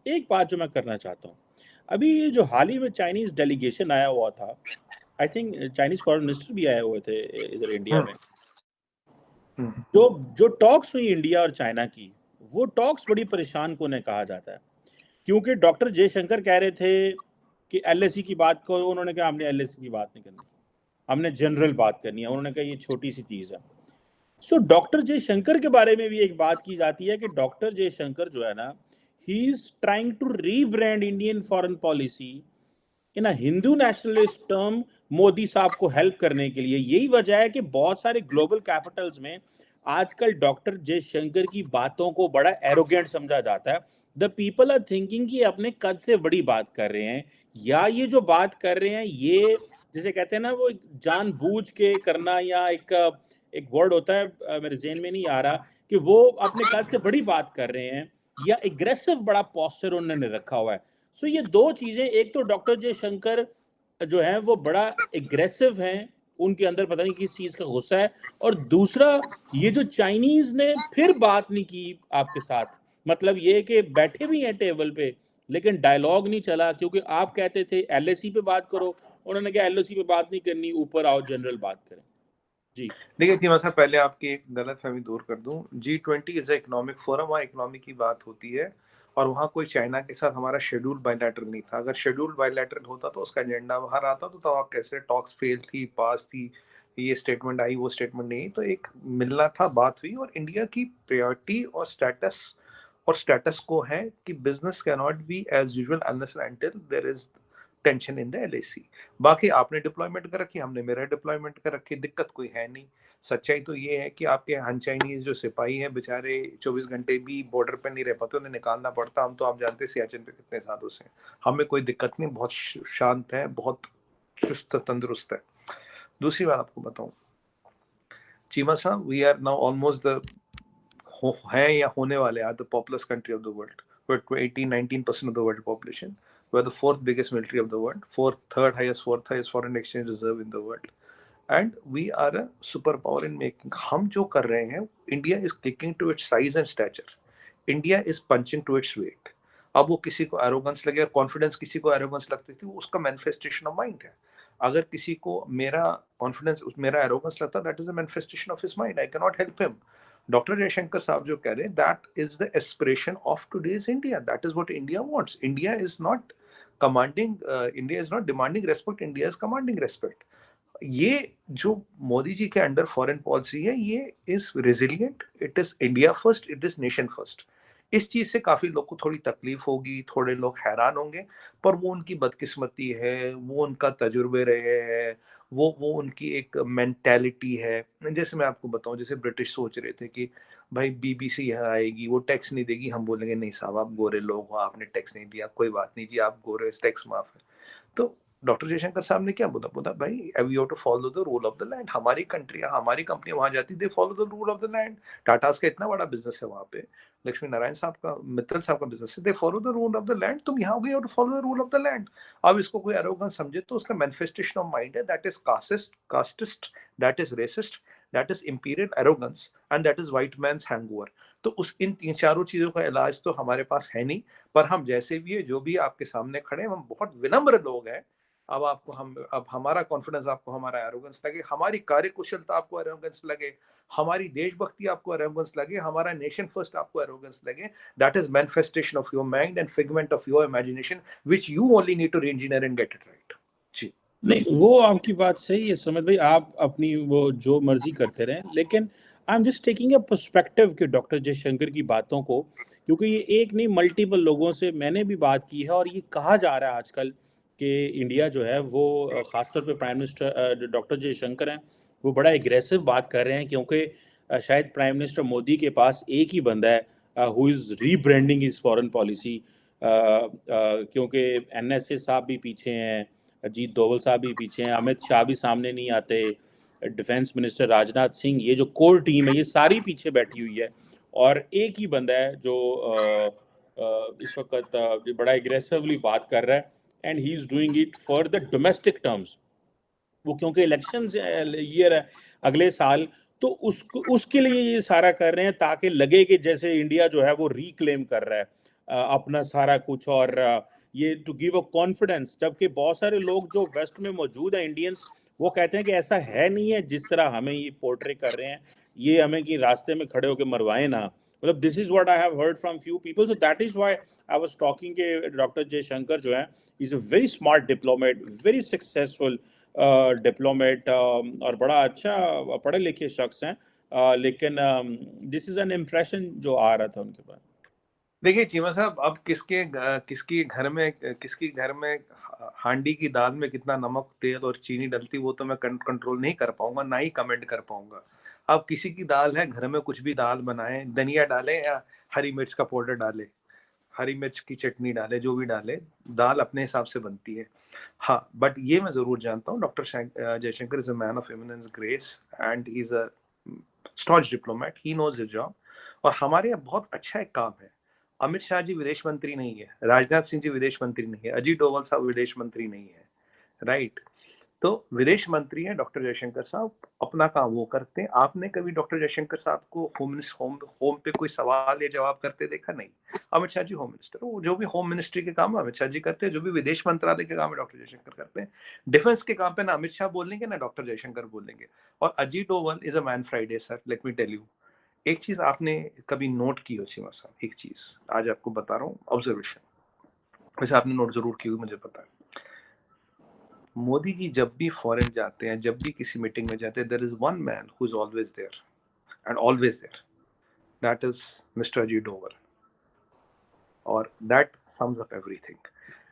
एक बात जो मैं करना चाहता हूँ, अभी ये जो हाल ही में चाइनीज डेलीगेशन आया हुआ था, I think Chinese foreign minister भी आए हुए थे इधर इंडिया में। जो जो टॉक्स हुई इंडिया और चाइना की, वो टॉक्स बड़ी परेशान कुन है कहा जाता है, क्योंकि डॉक्टर जयशंकर कह रहे थे कि एलएसी की बात को, उन्होंने कहा हमने एलएसी की बात नहीं करनी, हमने जनरल बात करनी है। उन्होंने कहा ये छोटी सी चीज़ है। सो डॉक्टर जयशंकर के बारे में भी एक बात की जाती है कि डॉक्टर जयशंकर जो है ना, he is trying to rebrand Indian foreign policy in a Hindu nationalist term, Modi साहब को हेल्प करने के लिए। यही वजह है कि बहुत सारे ग्लोबल कैपिटल्स में आजकल डॉक्टर जयशंकर की बातों को बड़ा एरोगेंट समझा जाता है। द पीपल आर थिंकिंग कि अपने कद से बड़ी बात कर रहे हैं, या ये जो बात कर रहे हैं ये जिसे कहते हैं ना वो जानबूझ के करना, या एक एक वर्ड होता है मेरे ज़हन में नहीं आ रहा, कि वो अपने कद से बड़ी बात कर रहे हैं, या एग्रेसिव बड़ा पोस्चर उन्होंने रखा हुआ है। सो ये दो चीज़ें, एक तो डॉक्टर जयशंकर जो है वो बड़ा एग्रेसिव हैं, उनके अंदर पता नहीं किस चीज़ का गुस्सा है, और दूसरा ये जो चाइनीज़ ने फिर बात नहीं की आपके साथ, मतलब ये कि बैठे भी हैं टेबल पे लेकिन डायलॉग नहीं चला, क्योंकि आप कहते थे एलएसी पे बात करो, उन्होंने कहा एलओसी पे बात नहीं करनी, ऊपर आओ जनरल बात करें। जी देखिए सीमा साहब, पहले आपकी एक गलतफहमी दूर कर दूं। G20 इज इकोनॉमिक फोरम, वहाँ इकोनॉमी की बात होती है, और वहाँ कोई चाइना के साथ हमारा शेड्यूल बायलैटरल नहीं था। अगर शेड्यूल बायलैटरल होता तो उसका एजेंडा बाहर आता, तो तब आप कैसे टॉक्स फेल थी, पास थी, ये स्टेटमेंट आई, वो स्टेटमेंट नहीं। तो एक मिलना था, बात हुई, और इंडिया की प्रायोरिटी और स्टेटस को है कि business can not be as usual unless and until there is tension in the LAC। बाकी आपने डिप्लॉयमेंट कर रखी, हमने मेरा डिप्लॉयमेंट कर रखी, दिक्कत कोई है नहीं। सच्चाई तो ये है कि आपके हन चाइनीज जो सिपाही हैं बेचारे 24 घंटे भी बॉर्डर पर नहीं रह पाते, उन्हें निकालना पड़ता। हम तो आप जानते हैं सियाचिन पे कितने सालों से हैं। हमें कोई दिक्कत नहीं, बहुत शांत है, बहुत चुस्त तंदुरुस्त है। दूसरी बात आपको बताऊं, चीमा साहब, we are now almost the हैं या होने वाले are the populous country of the world. we're 18-19% of the world population. We're the fourth biggest military of the world, third highest foreign exchange reserve in the world, and we are a superpower in making. हम जो कर रहे हैं, India is sticking to its size and stature. India is punching to its weight. अब वो किसी को arrogance लगे, कॉन्फिडेंस किसी को एरोगेंस लगती थी, वो उसका मैनिफेस्टेशन ऑफ माइंड है। अगर किसी को मेरा कॉन्फिडेंस, मेरा एरोगेंस लगता, that is a manifestation of his mind, I can not help him. Doctor Jaishankar साहब जो कह रहे हैं, that is the aspiration of today's India, that is what India wants. India is not commanding, India is not demanding respect, India is commanding respect. ये जो मोदी जी के under foreign policy है, ये is resilient, it is India first, it is nation first. इस चीज से काफी लोग को थोड़ी तकलीफ होगी, थोड़े लोग हैरान होंगे, पर वो उनकी बदकिस्मती है, वो उनका तजुर्बे रहे हैं, वो उनकी एक मेंटेलिटी है। जैसे मैं आपको बताऊं, जैसे ब्रिटिश सोच रहे थे कि भाई BBC यहाँ आएगी, वो टैक्स नहीं देगी, हम बोलेंगे नहीं साहब आप गोरे लोग हो, आपने टैक्स नहीं दिया, कोई बात नहीं जी, आप गोरे, टैक्स माफ है। तो डॉक्टर जयशंकर साहब ने क्या बोला, भाई we have to follow the rule of the land. हमारी कंट्री, हमारी कंपनी वहां जाती, they follow the rule of the land. Tatas का इतना बड़ा बिजनेस है वहां पे, लक्ष्मी नारायण साहब का, मित्तल साहब का बिजनेस है, they follow the rule of the land. तुम यहाँ गए हो to follow the rule of the land. अब इसको कोई एरोगेंस समझे तो उसका मैनिफेस्टेशन ऑफ माइंड है, that is casteist, that is racist, that is imperial arrogance, and that is white man's hangover. तो उस इन तीन चारों चीजों का इलाज तो हमारे पास है नहीं, पर हम जैसे भी है, जो भी आपके सामने खड़े हैं, हम बहुत विनम्र लोग हैं। अब हमारा कॉन्फिडेंस आपको हमारा एरोगेंस लगे, हमारी कार्यकुशलता आपको एरोगेंस लगे, हमारी देशभक्ति आपको एरोगेंस लगे, हमारा नेशन फर्स्ट आपको एरोगेंस लगे, that is manifestation of your mind and figment of your imagination, which you only need to reengineer and get it right. जी नहीं, वो आपकी बात सही है सुमित भाई, आप अपनी वो जो मर्जी करते रहें, लेकिन I am just taking a perspective कि डॉक्टर जयशंकर की बातों को, क्योंकि ये एक नहीं मल्टीपल लोगों से मैंने भी बात की है, और ये कहा जा रहा है आजकल कि इंडिया जो है वो ख़ासतौर पे प्राइम मिनिस्टर डॉक्टर जयशंकर हैं, वो बड़ा एग्रेसिव बात कर रहे हैं, क्योंकि शायद प्राइम मिनिस्टर मोदी के पास एक ही बंदा है who is rebranding is foreign policy, क्योंकि NSA साहब भी पीछे हैं, अजीत डोवल साहब भी पीछे हैं, अमित शाह भी सामने नहीं आते, डिफेंस मिनिस्टर राजनाथ सिंह, ये जो कोर टीम है ये सारी पीछे बैठी हुई है, और एक ही बंदा है जो इस वक्त बड़ा एग्रेसिवली बात कर रहा है, and he is doing it for the domestic terms. वो क्योंकि इलेक्शन ईयर है अगले साल, तो उसके लिए ये सारा कर रहे हैं ताकि लगे कि जैसे इंडिया जो है वो रिक्लेम कर रहा है अपना सारा कुछ, और ये टू गिव अ कॉन्फिडेंस, जबकि बहुत सारे लोग जो वेस्ट में मौजूद हैं इंडियंस, वो कहते हैं कि ऐसा है नहीं है जिस तरह हमें ये पोर्ट्रे कर रहे हैं, ये हमें कि रास्ते में खड़े होकर मरवाए ना। मतलब this is what I have heard from few people, so that is why I was talking के डॉक्टर जयशंकर जो है is a very smart diplomat, very successful diplomat, और बड़ा अच्छा पढ़े लिखे शख्स हैं, लेकिन दिस इज एन इम्प्रेशन जो आ रहा था उनके पास। देखिए चीमा साहब, अब किसकी घर में हांडी की दाल में कितना नमक, तेल और चीनी डलती, वो तो मैं कंट्रोल नहीं कर पाऊंगा, ना ही कमेंट कर पाऊंगा। अब किसी की दाल है, घर में कुछ भी दाल बनाए, धनिया डाले या हरी मिर्च का पाउडर डाले, हरी मिर्च की चटनी डाले, जो भी डाले, दाल अपने हिसाब से बनती है। हाँ, बट ये मैं जरूर जानता हूँ, doctor Jaishankar is a man of eminence grace and he is a staunch diplomat, he knows his job. और हमारे यहाँ बहुत अच्छा एक काम है, अमित शाह जी विदेश मंत्री नहीं है, राजनाथ सिंह जी विदेश मंत्री नहीं है, अजीत डोभाल साहब विदेश मंत्री नहीं है, राइट? तो विदेश मंत्री हैं डॉक्टर जयशंकर साहब, अपना काम वो करते हैं। आपने कभी डॉक्टर जयशंकर साहब को होम पे कोई सवाल या जवाब करते देखा? नहीं। अमित शाह जी होम मिनिस्टर, वो जो भी होम मिनिस्ट्री के काम है अमित शाह जी करते हैं, जो भी विदेश मंत्रालय के काम है डॉक्टर जयशंकर करते हैं। डिफेंस के काम पे ना अमित शाह बोलेंगे ना डॉक्टर जयशंकर बोलेंगे। और Ajit Doval is a man Friday sir, let me tell you. एक चीज आपने कभी नोट की हो चीमा साहब, एक चीज आज आपको बता रहा हूँ, ऑब्जर्वेशन, वैसे आपने नोट जरूर की हुई, मुझे पता है। मोदी जी जब भी फॉरेन जाते हैं, जब भी किसी मीटिंग में जाते हैं, there is one man who is always there and always there, that is mister Ajit Doval, और that sums up everything.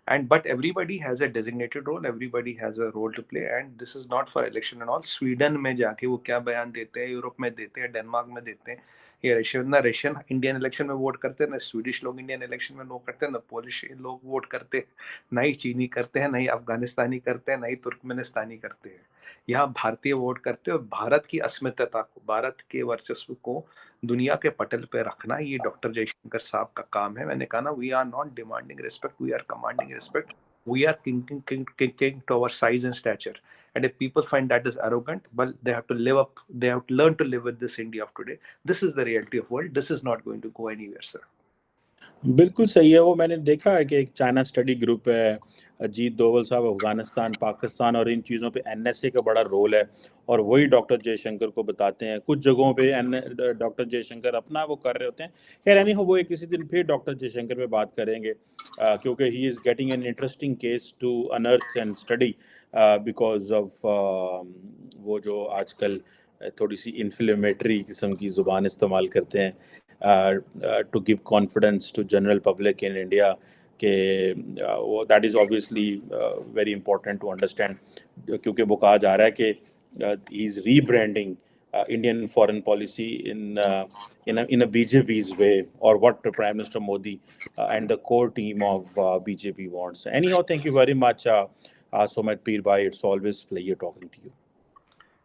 And but everybody has a designated role, everybody has a role to play, and this is not for election and all. Sweden में जाके वो क्या बयान देते हैं, Europe में देते हैं, डेनमार्क में देते हैं, ये रशियन इंडियन इलेक्शन में वोट करते हैं, ना स्वीडिश लोग इंडियन इलेक्शन में वोट करते हैं, ना पोलिश लोग वोट करते हैं, ना ही चीनी करते हैं, ना ही अफगानिस्तानी करते हैं, ना ही तुर्कमेनिस्तानी करते हैं। यहाँ भारतीय वोट करते हैं, और भारत की अस्मिता को, भारत के वर्चस्व को दुनिया के पटल पे रखना, ये डॉक्टर जयशंकर साहब का काम है। मैंने कहा ना, we are not demanding respect, we are commanding respect, we are king to our size and stature. And if people find that is arrogant, well, they have to learn to live with this India of today. This is the reality of world. This is not going to go anywhere, sir. बिल्कुल सही है। वो मैंने देखा है कि एक China study group है, अजीत डोभाल साहब अफगानिस्तान, पाकिस्तान और इन चीज़ों पे एनएसए का बड़ा रोल है, और वही डॉक्टर जयशंकर को बताते हैं। कुछ जगहों पे डॉक्टर जयशंकर अपना वो कर रहे होते हैं। खैर एनी हो, वो एक किसी दिन फिर डॉक्टर जयशंकर पे बात करेंगे, क्योंकि he is getting an interesting case to unearth and study because of वो जो आजकल थोड़ी सी इन्फ्लेमेटरी किस्म की ज़ुबान इस्तेमाल करते हैं to give confidence to general public in India के that is obviously very important to understand, क्योंकि वो कहा जा रहा है कि he is rebranding Indian foreign policy in a BJP's way, or what Prime Minister Modi and the core team of BJP wants. Anyhow, thank you very much, Somet Pir Bhai. It's always a pleasure talking to you.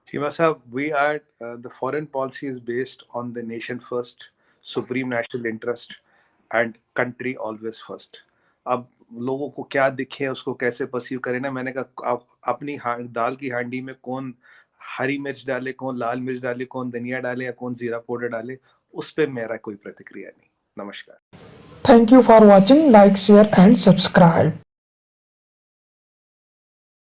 Chima sahab, we are the foreign policy is based on the nation first, supreme national interest, and country always first. अब लोगों को क्या दिखे, उसको कैसे perceive करें ना, मैंने कहा आप अपनी दाल की हांडी में कौन हरी मिर्च डाले, कौन लाल मिर्च डाले, कौन धनिया डाले या कौन जीरा पाउडर डाले, उस पे मेरा कोई प्रतिक्रिया नहीं। नमस्कार। Thank you for watching. Like, share and subscribe.